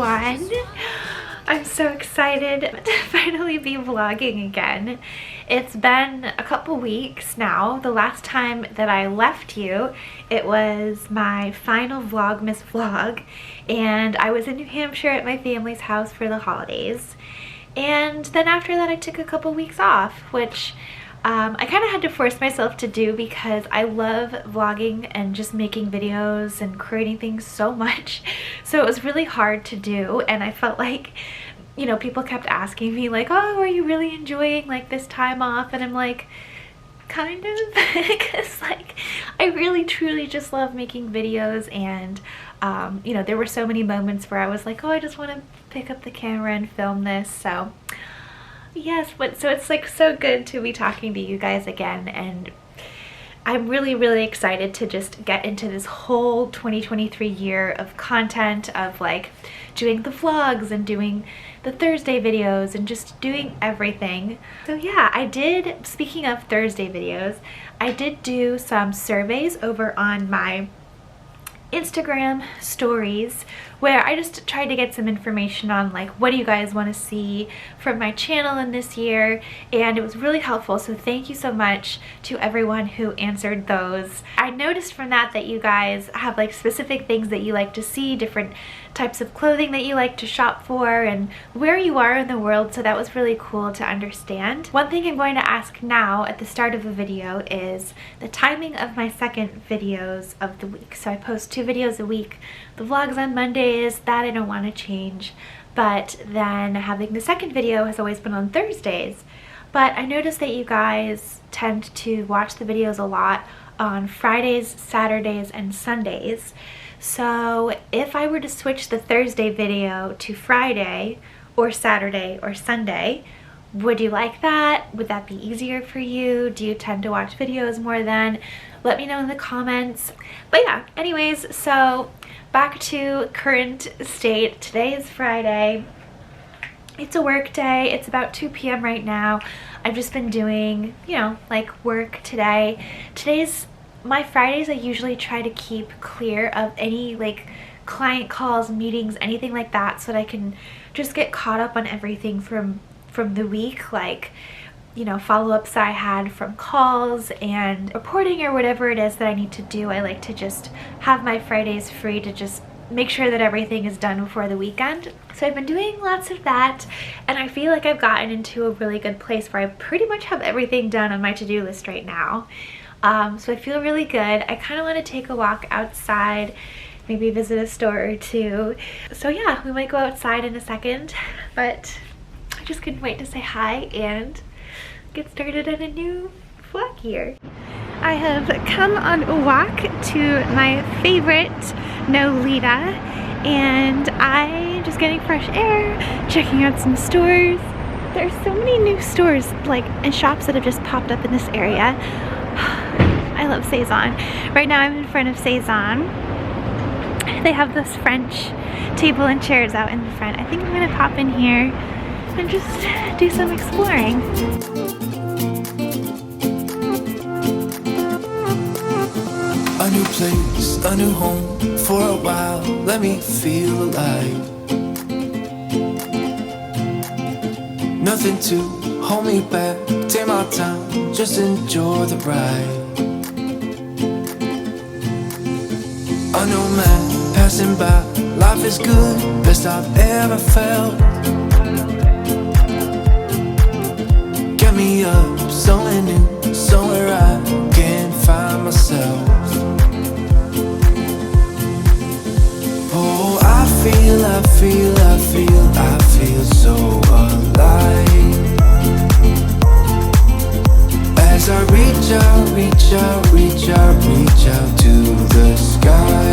everyone. I'm so excited to finally be vlogging again. It's been a couple weeks now. The last time that I left you, it was my final Vlogmas vlog, and I was in New Hampshire at my family's house for the holidays. And then after that I took a couple weeks off, which I kind of had to force myself to do because I love vlogging and just making videos and creating things so much. So it was really hard to do, and I felt like, you know, people kept asking me like, oh, are you really enjoying like this time off? And I'm like, kind of, because like I really truly just love making videos, and you know, there were so many moments where I was like, oh, I just want to pick up the camera and film this. So yes, but so it's like so good to be talking to you guys again, and I'm really excited to just get into this whole 2023 year of content, of like doing the vlogs and doing the Thursday videos and just doing everything. So yeah, I did, speaking of Thursday videos, I did do some surveys over on my Instagram stories where I just tried to get some information on like, what do you guys want to see from my channel in this year, and it was really helpful, so thank you so much to everyone who answered those. I noticed from that you guys have like specific things that you like to see, different types of clothing that you like to shop for, and where you are in the world, so that was really cool to understand. One thing I'm going to ask now at the start of a video is the timing of my second videos of the week. So I post 2 videos a week. The vlogs on Mondays, that I don't want to change, but then having the second video has always been on Thursdays. But I noticed that you guys tend to watch the videos a lot on Fridays, Saturdays, and Sundays. So if I were to switch the Thursday video to Friday or Saturday or Sunday, would you like that? Would that be easier for you? Do you tend to watch videos more then? Let me know in the comments. But yeah, anyways, so back to current state. Today is Friday. It's a work day. It's about 2 p.m. right now. I've just been doing, you know, like work today. My Fridays I usually try to keep clear of any like client calls, meetings, anything like that, so that I can just get caught up on everything from the week, like, you know, follow-ups that I had from calls and reporting or whatever it is that I need to do. I like to just have my Fridays free to just make sure that everything is done before the weekend. So I've been doing lots of that, and I feel like I've gotten into a really good place where I pretty much have everything done on my to-do list right now. So I feel really good. I kind of want to take a walk outside, maybe visit a store or two. So yeah, we might go outside in a second, but I just couldn't wait to say hi and get started on a new vlog here. I have come on a walk to my favorite Nolita, and I'm just getting fresh air, checking out some stores. There's so many new stores like and shops that have just popped up in this area. I love Sezane. Right now I'm in front of Sezane. They have this French table and chairs out in the front. I think I'm gonna pop in here and just do some exploring. A new place, a new home, for a while, let me feel alive. Nothing to hold me back, take my time, just enjoy the ride. A new man passing by, life is good, best I've ever felt. Get me up, somewhere new, somewhere I can find myself. Oh, I feel so alive. As I reach out to the sky.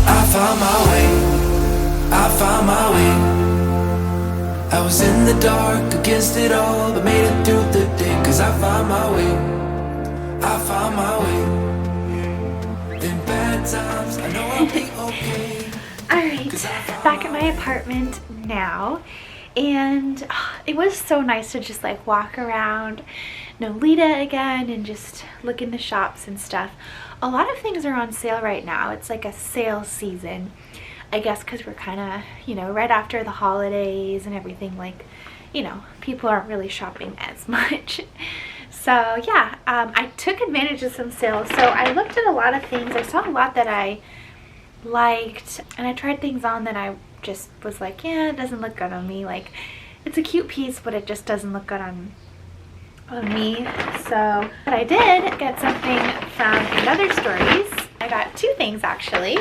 I found my way. I was in the dark against it all, but made it through the day. Cause I found my way. In bad times, I know I'll be okay. Alright, back at my apartment now, and it was so nice to just like walk around Nolita again and just look in the shops and stuff. A lot of things are on sale right now. It's like a sale season. I guess because we're kind of, you know, right after the holidays and everything, like, you know, people aren't really shopping as much. So yeah, I took advantage of some sales. So I looked at a lot of things. I saw a lot that I liked, and I tried things on that I just was like, yeah, it doesn't look good on me. Like, it's a cute piece, but it just doesn't look good on me. So, but I did get something from Another Stories. I got two things actually.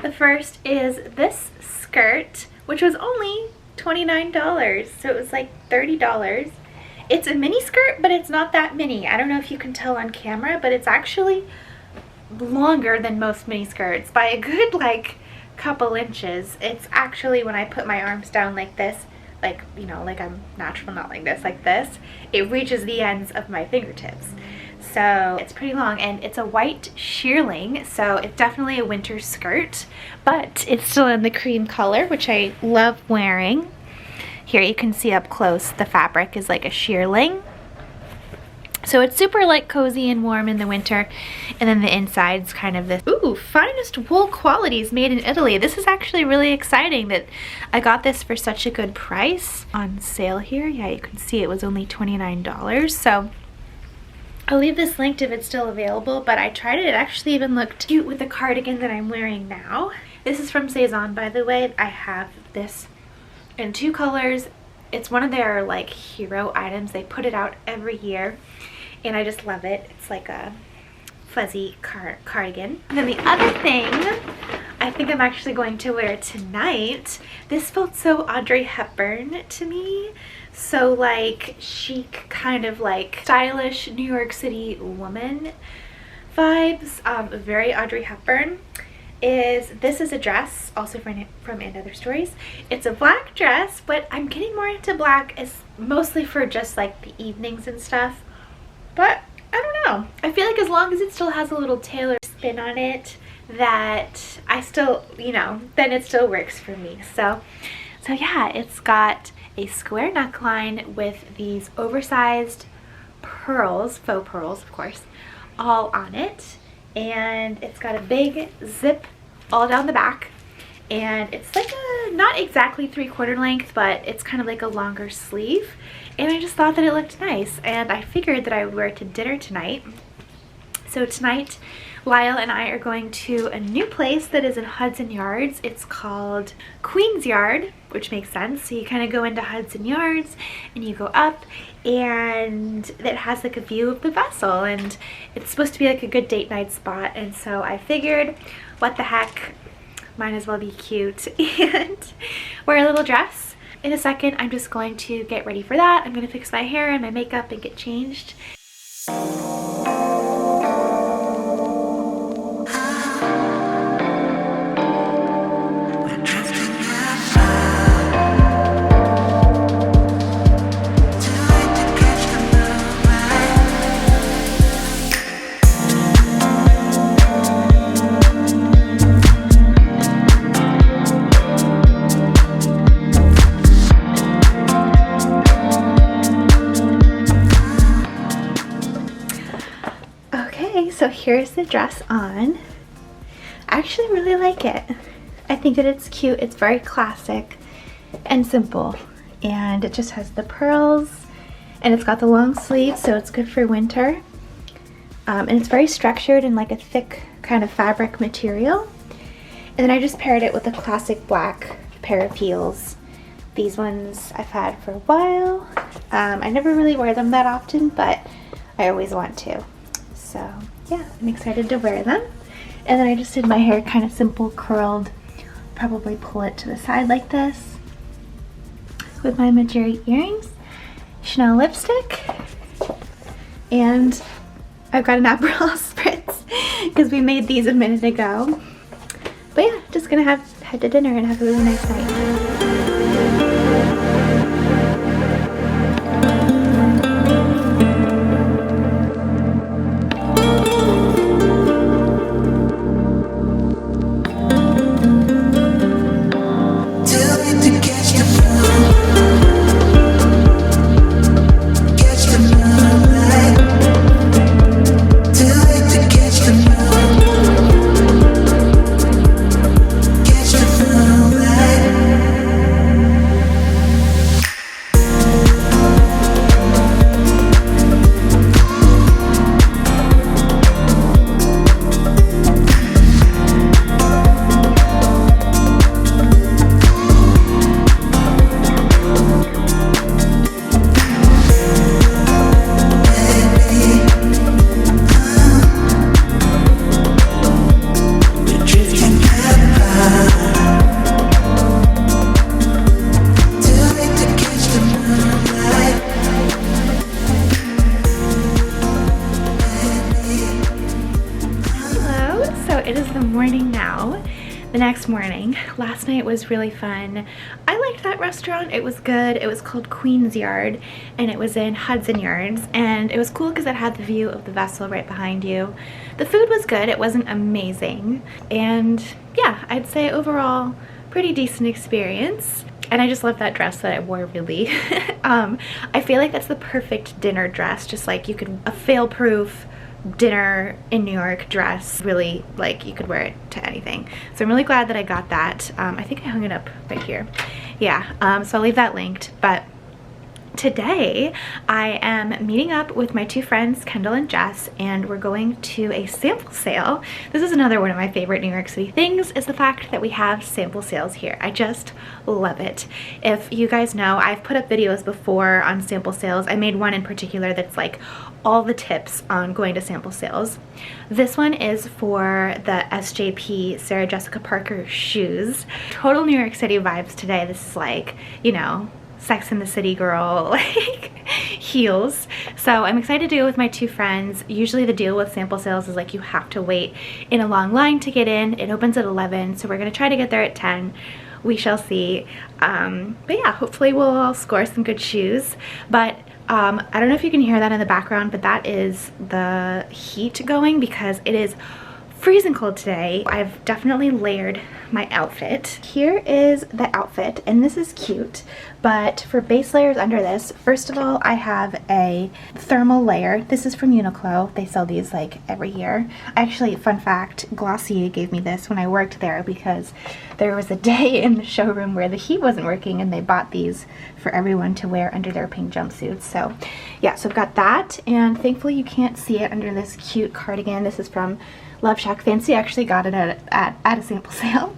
The first is this skirt, which was only $29, so it was like $30. It's a mini skirt, but it's not that mini. I don't know if you can tell on camera, but it's actually longer than most mini skirts by a good like couple inches. It's actually, when I put my arms down like this, like, you know, like I'm natural, not like this, like this, it reaches the ends of my fingertips. So it's pretty long, and it's a white shearling, so it's definitely a winter skirt, but it's still in the cream color, which I love wearing. Here you can see up close the fabric is like a shearling. So it's super like cozy and warm in the winter, and then the inside's kind of this, ooh, finest wool qualities made in Italy. This is actually really exciting that I got this for such a good price on sale here. Yeah, you can see it was only $29. So I'll leave this linked if it's still available, but I tried it. It actually even looked cute with the cardigan that I'm wearing now. This is from Sezane, by the way. I have this in two colors. It's one of their like hero items. They put it out every year, and I just love it. It's like a fuzzy cardigan. And then the other thing I think I'm actually going to wear tonight, this felt so Audrey Hepburn to me. So like chic, kind of like stylish New York City woman vibes, very Audrey Hepburn. This is a dress, also from Another Stories. It's a black dress, but I'm getting more into black, as mostly for just like the evenings and stuff. But I don't know, I feel like as long as it still has a little tailor spin on it, that I still, you know, then it still works for me. So yeah, it's got a square neckline with these oversized pearls, faux pearls of course, all on it. And it's got a big zip all down the back, and it's like a, not exactly 3/4 length, but it's kind of like a longer sleeve, and I just thought that it looked nice, and I figured that I would wear it to dinner tonight. So tonight Lyle and I are going to a new place that is in Hudson Yards. It's called Queensyard, which makes sense. So you kind of go into Hudson Yards and you go up, and it has like a view of the vessel, and it's supposed to be like a good date night spot. And so I figured, what the heck, might as well be cute and wear a little dress. In a second, I'm just going to get ready for that. I'm going to fix my hair and my makeup and get changed. So here's the dress on. I actually really like it. I think that it's cute. It's very classic and simple, and it just has the pearls, and it's got the long sleeves, so it's good for winter. And it's very structured in like a thick kind of fabric material. And then I just paired it with a classic black pair of heels. These ones I've had for a while. I never really wear them that often, but I always want to. So yeah, I'm excited to wear them. And then I just did my hair kind of simple curled. Probably pull it to the side like this. With my Majiri earrings, Chanel lipstick, and I've got an Ambrose spritz because we made these a minute ago. But yeah, just gonna head to dinner and have a really nice night. morning now. The next morning. Last night was really fun. I liked that restaurant. It was good. It was called Queensyard and it was in Hudson Yards, and it was cool because it had the view of the vessel right behind you. The food was good. It wasn't amazing, and yeah, I'd say overall pretty decent experience. And I just love that dress that I wore, really. I feel like that's the perfect dinner dress, just like you could, a fail-proof dinner in New York dress, really, like you could wear it to anything. So I'm really glad that I got that. I think I hung it up right here. Yeah, so I'll leave that linked. But today I am meeting up with my two friends, Kendall and Jess, and we're going to a sample sale. This is another one of my favorite New York City things, is the fact that we have sample sales here. I just love it. If you guys know, I've put up videos before on sample sales. I made one in particular that's like all the tips on going to sample sales. This one is for the SJP Sarah Jessica Parker shoes. Total New York City vibes today. This is like, you know, Sex in the City girl, like heels. So I'm excited to go with my two friends. Usually the deal with sample sales is like you have to wait in a long line to get in. It opens at 11, so we're gonna try to get there at 10. We shall see. But yeah, hopefully we'll all score some good shoes. But I don't know if you can hear that in the background, but that is the heat going because it is freezing cold today. I've definitely layered my outfit. Here is the outfit, and this is cute, but for base layers under this, first of all, I have a thermal layer. This is from Uniqlo. They sell these like every year. Actually, fun fact, Glossier gave me this when I worked there because there was a day in the showroom where the heat wasn't working and they bought these for everyone to wear under their pink jumpsuits. So yeah, so I've got that, and thankfully you can't see it under this cute cardigan. This is from Love Shack Fancy. I actually got it at a sample sale.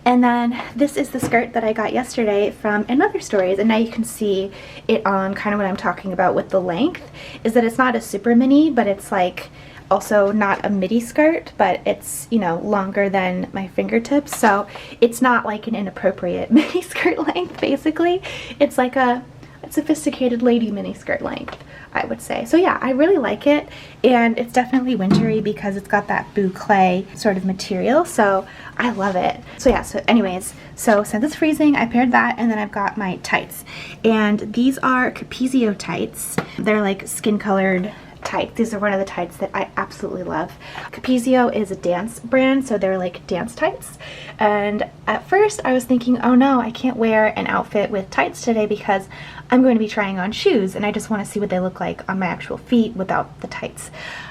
And then this is the skirt that I got yesterday from Another Stories, and now you can see it on kind of what I'm talking about with the length, is that it's not a super mini, but it's like also not a midi skirt, but it's, you know, longer than my fingertips, so it's not like an inappropriate mini skirt length, basically. It's like a sophisticated lady mini skirt length, I would say. So yeah, I really like it, and it's definitely wintry because it's got that boucle sort of material, so I love it. So yeah, so anyways, so since it's freezing, I paired that, and then I've got my tights, and these are Capizio tights. They're like skin colored tights. These are one of the tights that I absolutely love. Capizio is a dance brand, so they're like dance tights. And at first I was thinking, oh no, I can't wear an outfit with tights today because I'm going to be trying on shoes and I just want to see what they look like on my actual feet without the tights.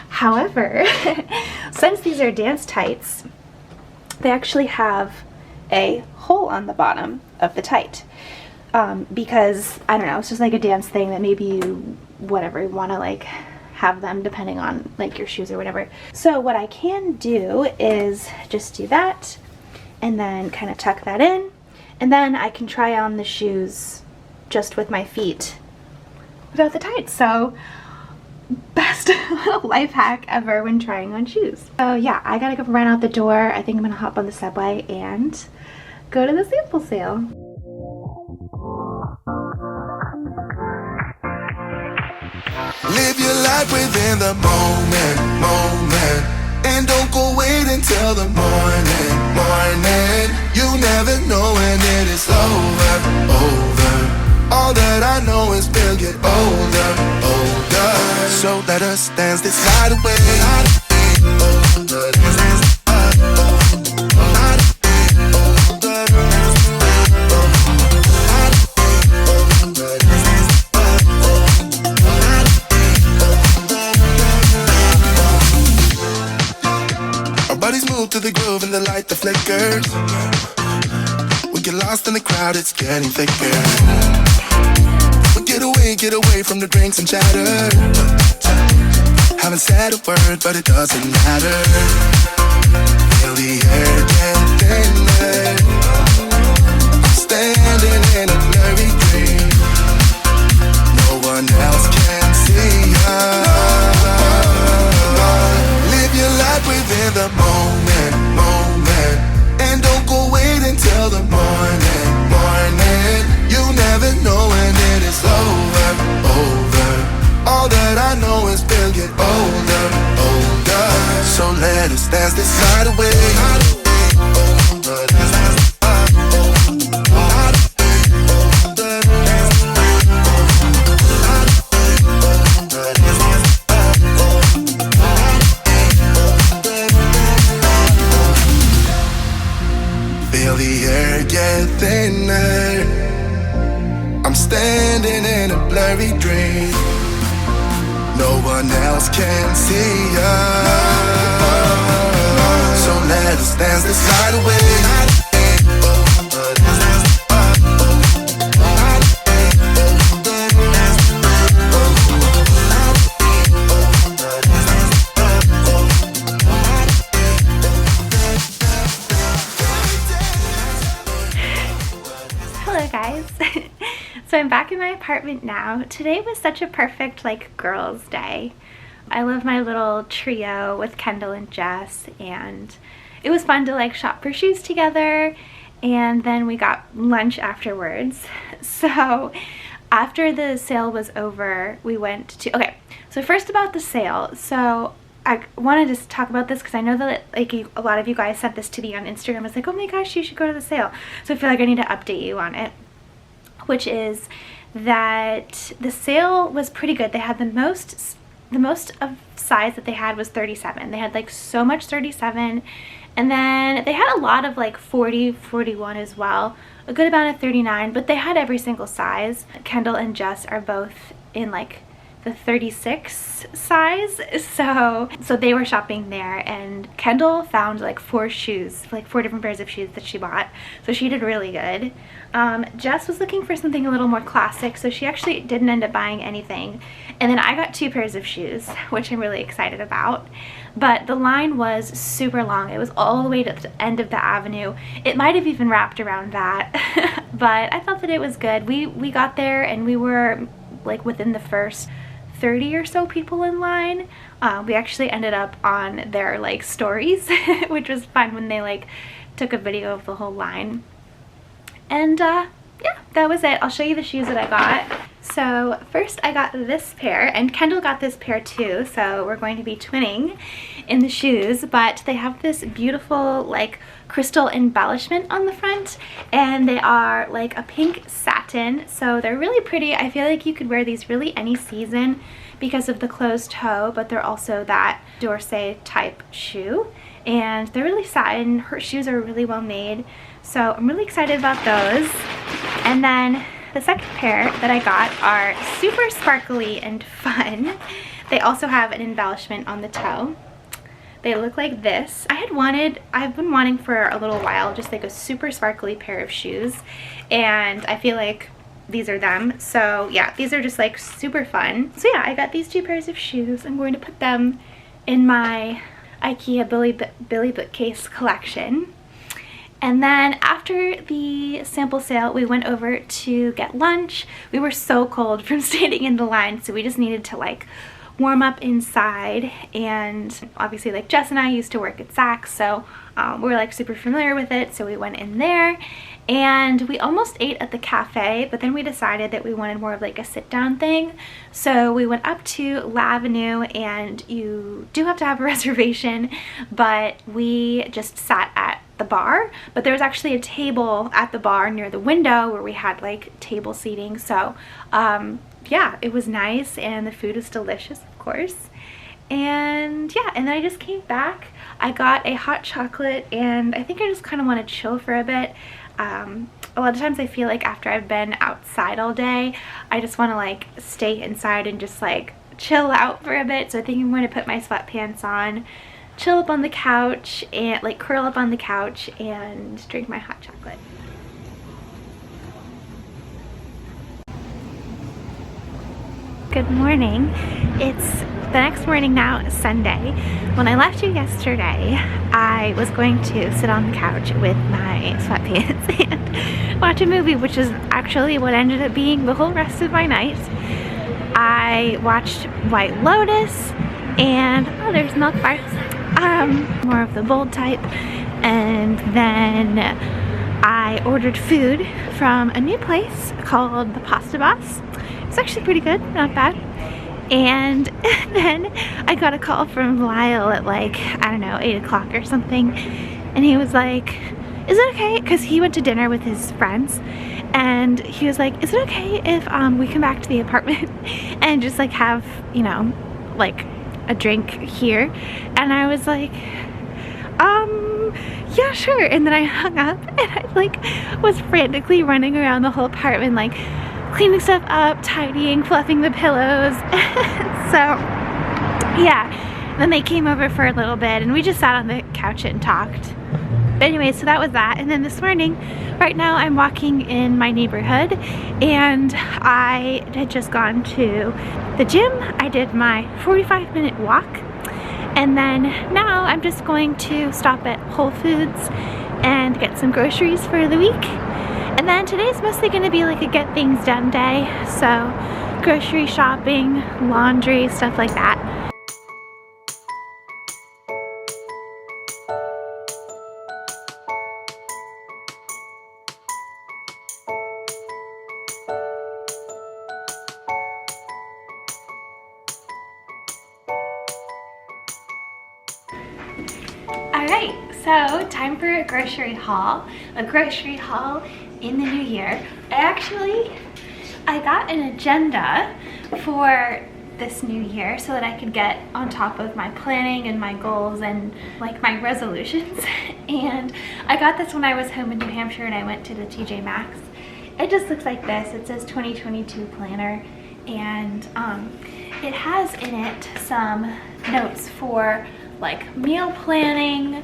However, since these are dance tights, they actually have a hole on the bottom of the tight. Because, I don't know, it's just like a dance thing that maybe you, whatever, want to like have them depending on like your shoes or whatever. So what I can do is just do that and then kind of tuck that in, and then I can try on the shoes just with my feet without the tights. So best life hack ever when trying on shoes. So yeah, I gotta go run out the door. I think I'm gonna hop on the subway and go to the sample sale. Live your life within the moment, and don't go wait until the morning. You never know when it is over. All that I know is we'll get older. So let us dance this night away. To the groove and the light that flickers. We get lost in the crowd, it's getting thicker. We get away from the drinks and chatter. Haven't said a word, but it doesn't matter. Feel the air get thinner. Standing in a blurry dream. No one else can see us. Live your life within the moment. And don't go wait until the morning. You never know when it is over. All that I know is we'll get older. So let us dance dance this night away. Feel the air get thinner. I'm standing in a blurry dream. No one else can see us. So let us dance this night away. Hello guys. So I'm back in my apartment now. Today was such a perfect like girls' day. I love my little trio with Kendall and Jess, and it was fun to like shop for shoes together, and then we got lunch afterwards. So after the sale was over, we went to, okay, so first about the sale. So I wanted to talk about this because I know that like a lot of you guys sent this to me on Instagram. It's like, oh my gosh, you should go to the sale. So I feel like I need to update you on it, which is that the sale was pretty good. They had the most of size that they had was 37. They had like so much 37, and then they had a lot of like 40, 41 as well, a good amount of 39, but they had every single size. Kendall and Jess are both in like the 36 size, so they were shopping there, and Kendall found like 4 shoes, like 4 different pairs of shoes that she bought, so she did really good. Jess was looking for something a little more classic, so she actually didn't end up buying anything, and then I got 2 pairs of shoes, which I'm really excited about. But the line was super long. It was all the way to the end of the avenue. It might have even wrapped around that, but I thought that it was good. We got there and we were like within the first 30 or so people in line. We actually ended up on their like stories, which was fun when they like took a video of the whole line. And yeah, that was it. I'll show you the shoes that I got. So first I got this pair, and Kendall got this pair too, so we're going to be twinning in the shoes, but they have this beautiful like crystal embellishment on the front, and they are like a pink satin, so they're really pretty. I feel like you could wear these really any season because of the closed toe, but they're also that Dorsey type shoe, and they're really satin. Her shoes are really well made, so I'm really excited about those. And then the second pair that I got are super sparkly and fun. They also have an embellishment on the toe. They look like this. I've been wanting for a little while just like a super sparkly pair of shoes, and I feel like these are them. So yeah, these are just like super fun. So yeah, I got these 2 pairs of shoes. I'm going to put them in my IKEA Billy bookcase collection. And then after the sample sale, we went over to get lunch. We were so cold from standing in the line, so we just needed to like warm up inside. And obviously like Jess and I used to work at Saks, so we're like super familiar with it, so we went in there. And we almost ate at the cafe, but then we decided that we wanted more of like a sit-down thing. So we went up to La Avenue, and you do have to have a reservation, but we just sat at the bar. But there was actually a table at the bar near the window where we had like table seating. So yeah, it was nice, and the food was delicious, of course. And yeah, and then I just came back. I got a hot chocolate, and I think I just kind of want to chill for a bit. A lot of times I feel like after I've been outside all day, I just want to like stay inside and just like chill out for a bit. So I think I'm going to put my sweatpants on, chill up on the couch, and like curl up on the couch and drink my hot chocolate. Good morning. It's the next morning now, Sunday. When I left you yesterday, I was going to sit on the couch with my sweatpants and watch a movie, which is actually what ended up being the whole rest of my night. I watched White Lotus, and oh, there's milk bars, more of the bold type, and then I ordered food from a new place called the Pasta Boss. It's actually pretty good, not bad. And then I got a call from Lyle at like, I don't know, 8 o'clock or something. And he was like, is it okay? Because he went to dinner with his friends. And he was like, is it okay if we come back to the apartment and just like have, you know, like a drink here? And I was like, yeah, sure. And then I hung up and I like was frantically running around the whole apartment, like cleaning stuff up, tidying, fluffing the pillows. So yeah, then they came over for a little bit and we just sat on the couch and talked. But anyway, so that was that. And then this morning, right now I'm walking in my neighborhood and I had just gone to the gym. I did my 45-minute walk. And then now I'm just going to stop at Whole Foods and get some groceries for the week. And then today's mostly going to be like a get things done day. So grocery shopping, laundry, stuff like that. Alright, so time for a grocery haul in the new year. I got an agenda for this new year so that I could get on top of my planning and my goals and like my resolutions. And I got this when I was home in New Hampshire and I went to the TJ Maxx. It just looks like this. It says 2022 planner, and it has in it some notes for like meal planning,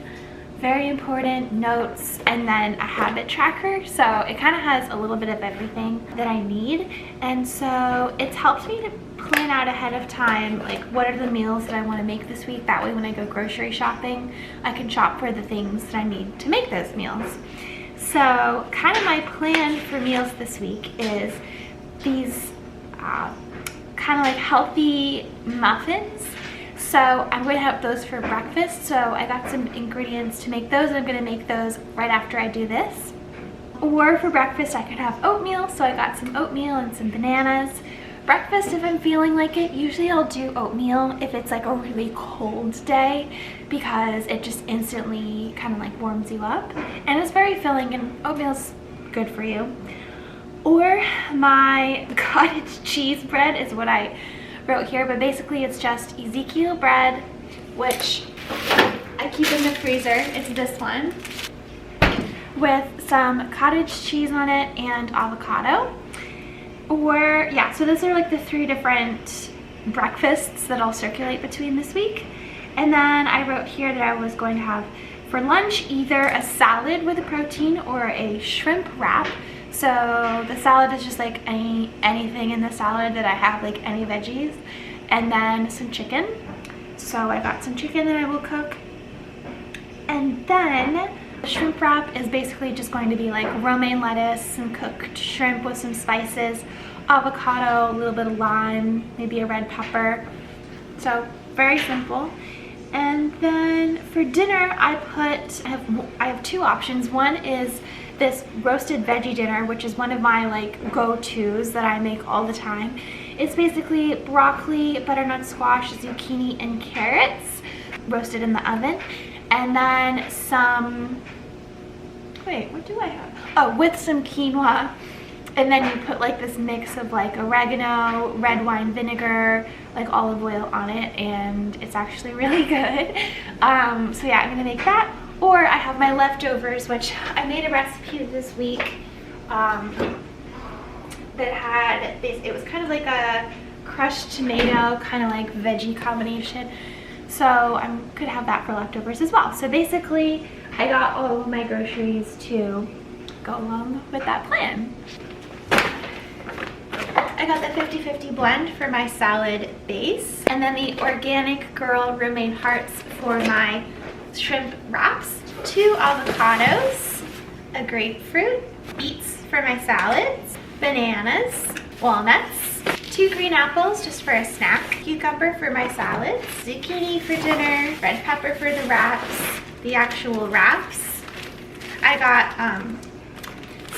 very important notes, and then a habit tracker. So it kind of has a little bit of everything that I need. And so it's helped me to plan out ahead of time, like what are the meals that I want to make this week. That way when I go grocery shopping, I can shop for the things that I need to make those meals. So kind of my plan for meals this week is these kind of like healthy muffins. So I'm going to have those for breakfast. So I got some ingredients to make those, and I'm going to make those right after I do this. Or for breakfast I could have oatmeal. So I got some oatmeal and some bananas. Breakfast, if I'm feeling like it, usually I'll do oatmeal if it's like a really cold day, because it just instantly kind of like warms you up. And it's very filling, and oatmeal's good for you. Or my cottage cheese bread is what I wrote here, but basically it's just Ezekiel bread, which I keep in the freezer. It's this one with some cottage cheese on it and avocado. Or yeah, so those are like the 3 different breakfasts that I'll circulate between this week. And then I wrote here that I was going to have for lunch either a salad with a protein or a shrimp wrap. So the salad is just like anything in the salad that I have, like any veggies, and then some chicken. So I got some chicken that I will cook. And then the shrimp wrap is basically just going to be like romaine lettuce, some cooked shrimp with some spices, avocado, a little bit of lime, maybe a red pepper. So very simple. And then for dinner I have 2 options. One is this roasted veggie dinner, which is one of my like go-tos that I make all the time. It's basically broccoli, butternut squash, zucchini, and carrots roasted in the oven. And then some, wait, what do I have? Oh, with some quinoa. And then you put like this mix of like oregano, red wine vinegar, like olive oil on it, and it's actually really good. So yeah, I'm gonna make that. Or I have my leftovers, which I made a recipe this week that had this. It was kind of like a crushed tomato, kind of like veggie combination. So I could have that for leftovers as well. So basically, I got all of my groceries to go along with that plan. I got the 50-50 blend for my salad base, and then the Organic Girl romaine hearts for my shrimp wraps, 2 avocados, a grapefruit, beets for my salads, bananas, walnuts, 2 green apples just for a snack, cucumber for my salads, zucchini for dinner, red pepper for the wraps, the actual wraps. I got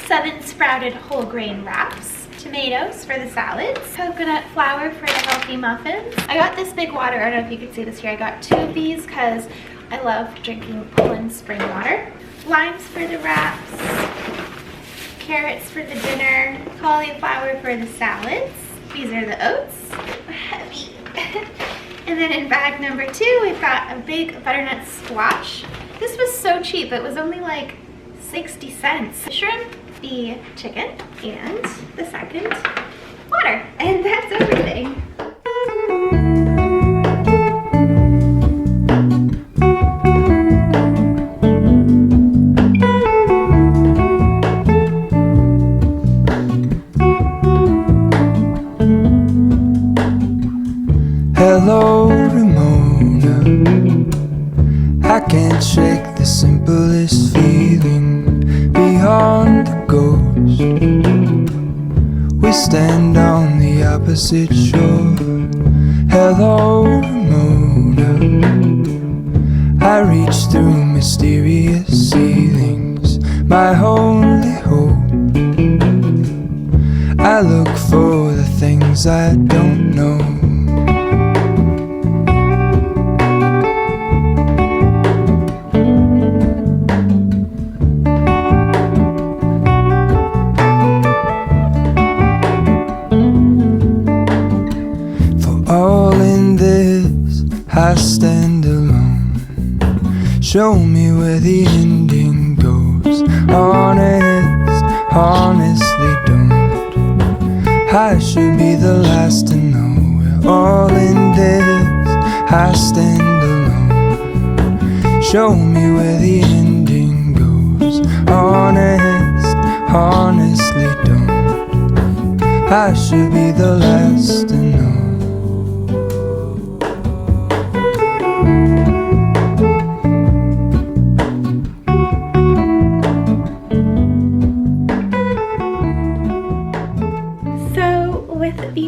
7 sprouted whole grain wraps to tomatoes for the salads, coconut flour for the healthy muffins. I got this big water. I don't know if you can see this here. I got 2 of these because I love drinking Poland spring water. Limes for the wraps, carrots for the dinner, cauliflower for the salads. These are the oats. Heavy. And then in bag number 2, we've got a big butternut squash. This was so cheap. It was only like 60 cents. The shrimp, the chicken, and the second, water. And that's everything. Hello, Ramona. I can't shake the simplest feeling beyond the ghost. We stand on the opposite shore. Hello, Ramona. I reach through mysterious ceilings, my only hope. I look for the things I don't know. I stand alone. Show me where the ending goes. Honest, honestly don't. I should be the last to know. We're all in this. I stand alone. Show me where the ending goes. Honest, honestly don't. I should be the last to know.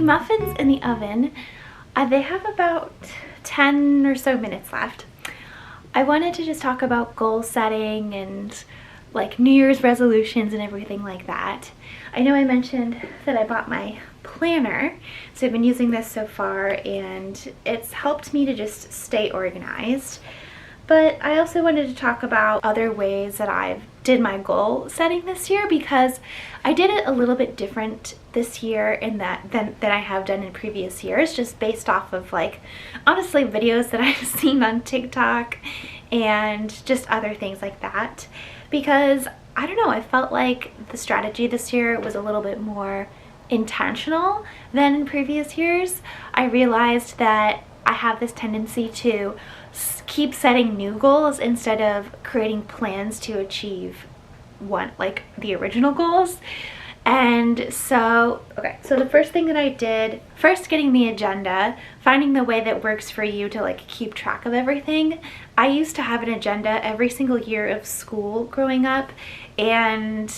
Muffins in the oven, they have about 10 or so minutes left. I wanted to just talk about goal setting and like New Year's resolutions and everything like that. I know I mentioned that I bought my planner, so I've been using this so far and it's helped me to just stay organized. But I also wanted to talk about other ways that I've did my goal setting this year, because I did it a little bit different this year in that than I have done in previous years, just based off of like honestly videos that I've seen on TikTok and just other things like that. Because I don't know, I felt like the strategy this year was a little bit more intentional than in previous years. I realized that I have this tendency to keep setting new goals instead of creating plans to achieve like the original goals. And so, so the first thing that I did, first getting the agenda, finding the way that works for you to like keep track of everything. I used to have an agenda every single year of school growing up, and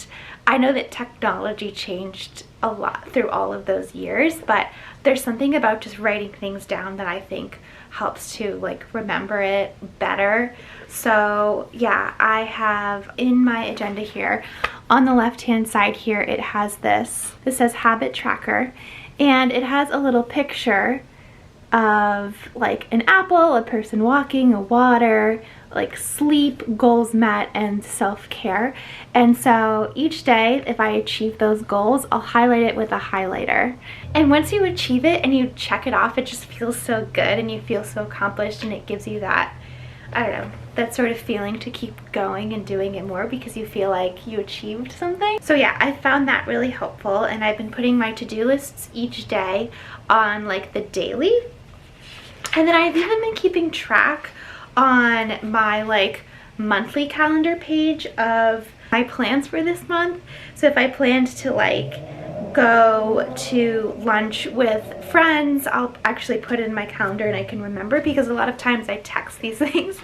I know that technology changed a lot through all of those years, but there's something about just writing things down that I think helps to like remember it better. So yeah, I have in my agenda here on the left hand side here, it has this says habit tracker, and it has a little picture of like an apple, a person walking, a water, like sleep, goals met, and self-care. And so each day, if I achieve those goals, I'll highlight it with a highlighter. And once you achieve it and you check it off, it just feels so good and you feel so accomplished, and it gives you that, I don't know, that sort of feeling to keep going and doing it more because you feel like you achieved something. So yeah, I found that really helpful, and I've been putting my to-do lists each day on like the daily. And then I've even been keeping track on my like monthly calendar page of my plans for this month. So if I planned to like go to lunch with friends, I'll actually put it in my calendar and I can remember, because a lot of times I text these things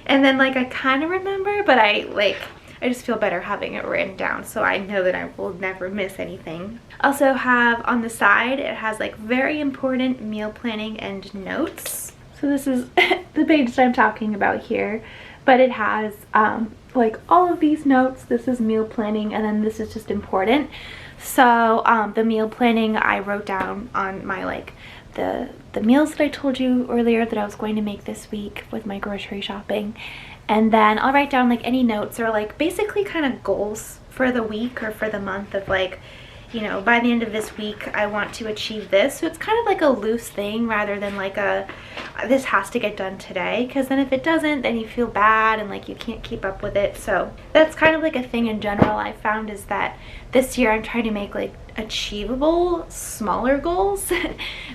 and then like I kind of remember, but I just feel better having it written down, so I know that I will never miss anything. Also have on the side, it has like very important meal planning and notes. So this is the page that I'm talking about here, but it has like all of these notes. This is meal planning, and then this is just important. So the meal planning I wrote down on my like the meals that I told you earlier that I was going to make this week with my grocery shopping. And then I'll write down like any notes or like basically kind of goals for the week or for the month of like, you know, by the end of this week I want to achieve this. So it's kind of like a loose thing rather than like a this has to get done today, because then if it doesn't, then you feel bad and like you can't keep up with it. So that's kind of like a thing in general I found, is that this year I'm trying to make like achievable smaller goals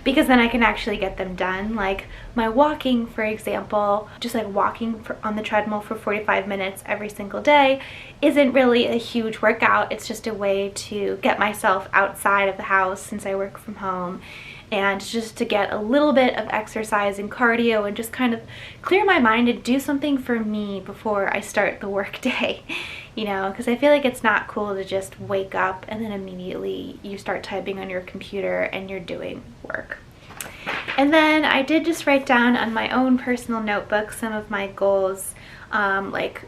because then I can actually get them done. Like my walking, for example, just like walking on the treadmill for 45 minutes every single day isn't really a huge workout. It's just a way to get myself outside of the house since I work from home, and just to get a little bit of exercise and cardio and just kind of clear my mind and do something for me before I start the work day. You know, because I feel like it's not cool to just wake up and then immediately you start typing on your computer and you're doing work. And then I did just write down on my own personal notebook some of my goals,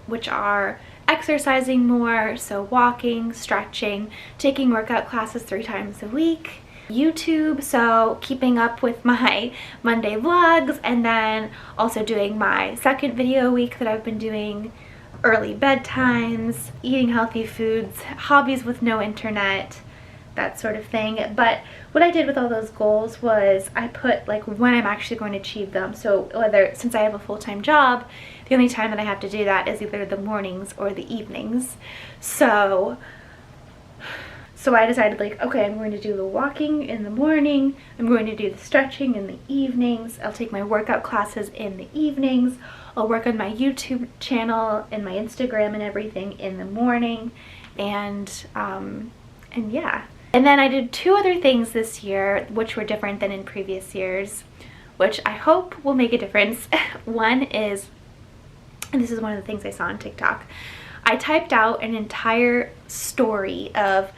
which are exercising more, so walking, stretching, taking workout classes 3 times a week, YouTube, so keeping up with my Monday vlogs, and then also doing my second video a week that I've been doing, early bedtimes, eating healthy foods, hobbies with no internet, that sort of thing. But what I did with all those goals was I put like when I'm actually going to achieve them. So since I have a full-time job, the only time that I have to do that is either the mornings or the evenings. So I decided like, okay, I'm going to do the walking in the morning, I'm going to do the stretching in the evenings, I'll take my workout classes in the evenings, I'll work on my YouTube channel and my Instagram and everything in the morning, and yeah. And then I did 2 other things this year which were different than in previous years, which I hope will make a difference. One is, and this is one of the things I saw on TikTok, I typed out an entire story of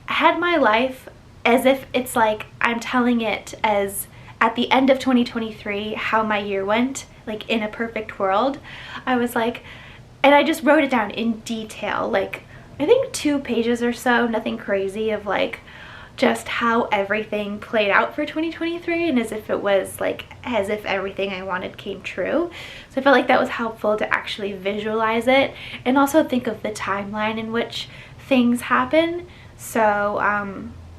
had my life as if it's like I'm telling it as at the end of 2023 how my year went, like in a perfect world. I was like, and I just wrote it down in detail, like I think 2 pages or so, nothing crazy, of like just how everything played out for 2023, and as if it was like as if everything I wanted came true. So I felt like that was helpful to actually visualize it and also think of the timeline in which things happen. So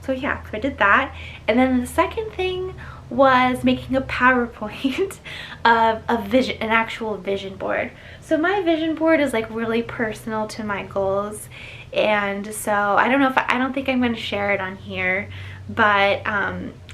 yeah, so I did that. And then the second thing was making a PowerPoint of an actual vision board. So my vision board is like really personal to my goals, and so I don't think I'm going to share it on here, but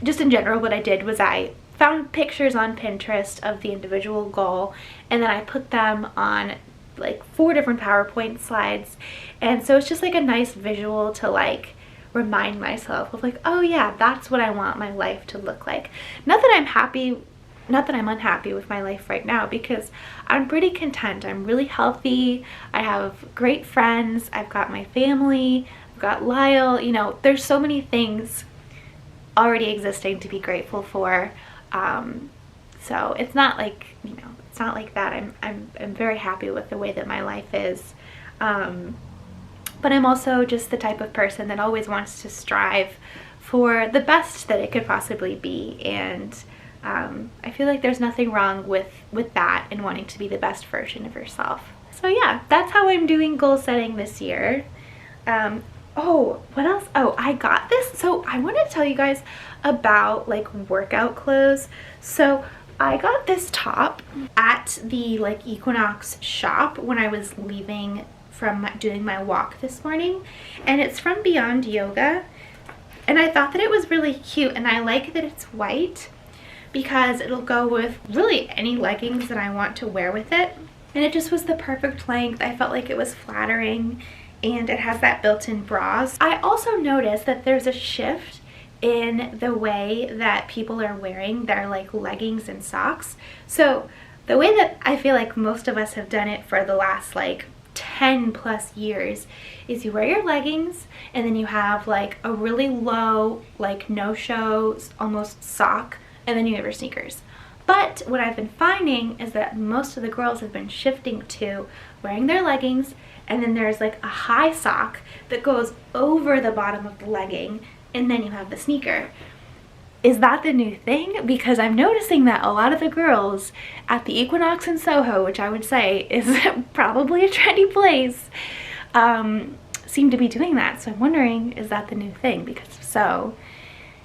just in general what I did was I found pictures on Pinterest of the individual goal, and then I put them on like 4 different PowerPoint slides, and so it's just like a nice visual to like remind myself of like, oh yeah, that's what I want my life to look like. Not that I'm unhappy with my life right now, because I'm pretty content. I'm really healthy, I have great friends, I've got my family, I've got Lyle, you know, there's so many things already existing to be grateful for. So it's not like, you know, it's not like that. I'm very happy with the way that my life is. But I'm also just the type of person that always wants to strive for the best that it could possibly be, and I feel like there's nothing wrong with that and wanting to be the best version of yourself. So yeah, that's how I'm doing goal setting this year. Oh, what else? Oh, I got this. So I want to tell you guys about like workout clothes. So I got this top at the like Equinox shop when I was leaving from doing my walk this morning, and it's from Beyond Yoga, and I thought that it was really cute, and I like that it's white because it'll go with really any leggings that I want to wear with it, and it just was the perfect length. I felt like it was flattering, and it has that built-in bras. I also noticed that there's a shift in the way that people are wearing their like leggings and socks. So the way that I feel like most of us have done it for the last like 10 plus years is you wear your leggings, and then you have like a really low like no-show almost sock, and then you have your sneakers. But what I've been finding is that most of the girls have been shifting to wearing their leggings, and then there's like a high sock that goes over the bottom of the legging, and then you have the sneaker. Is that the new thing? Because I'm noticing that a lot of the girls at the Equinox in SoHo, which I would say is probably a trendy place, seem to be doing that. So I'm wondering, is that the new thing? Because if so,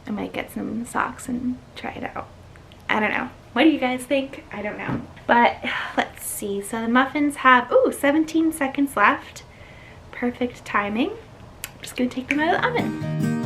I might get some socks and try it out. I don't know. What do you guys think? I don't know. But let's see. So the muffins have, 17 seconds left. Perfect timing. I'm just gonna take them out of the oven.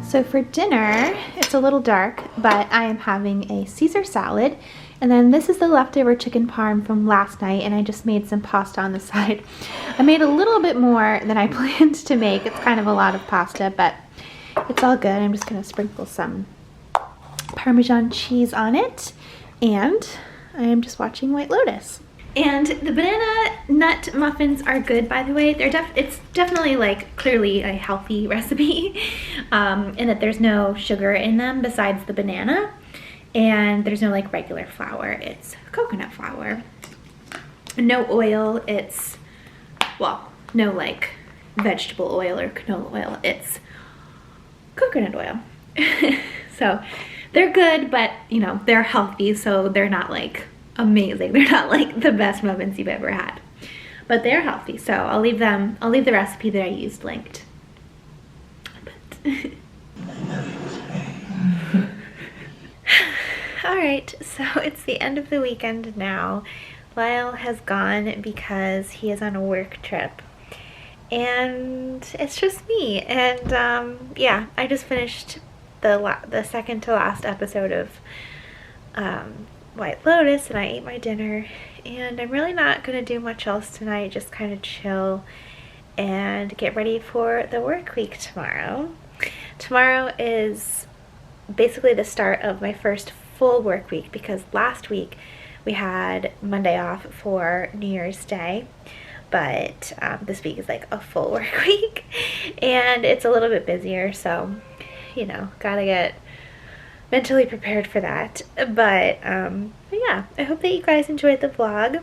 So for dinner, it's a little dark, but I am having a Caesar salad. And then this is the leftover chicken parm from last night, and I just made some pasta on the side. I made a little bit more than I planned to make. It's kind of a lot of pasta, but it's all good. I'm just gonna sprinkle some Parmesan cheese on it. And I am just watching White Lotus. And the banana nut muffins are good, by the way. It's definitely like clearly a healthy recipe, in that there's no sugar in them besides the banana, and there's no like regular flour. It's coconut flour, no oil. It's, well, no like vegetable oil or canola oil. It's coconut oil. So they're good, but you know, they're healthy, so they're not like amazing. They're not like the best muffins you've ever had, but they're healthy. So I'll leave the recipe that I used linked. All right, so it's the end of the weekend now. Lyle has gone because he is on a work trip, and it's just me. And yeah, I just finished the second to last episode of White Lotus, and I ate my dinner, and I'm really not gonna do much else tonight, just kind of chill and get ready for the work week tomorrow. Tomorrow is basically the start of my first full work week, because last week we had Monday off for New Year's Day, but this week is like a full work week, and it's a little bit busier, so you know, gotta get mentally prepared for that. But yeah, I hope that you guys enjoyed the vlog.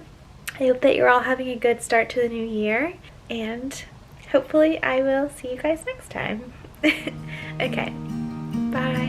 I hope that you're all having a good start to the new year, and hopefully I will see you guys next time. Okay, bye.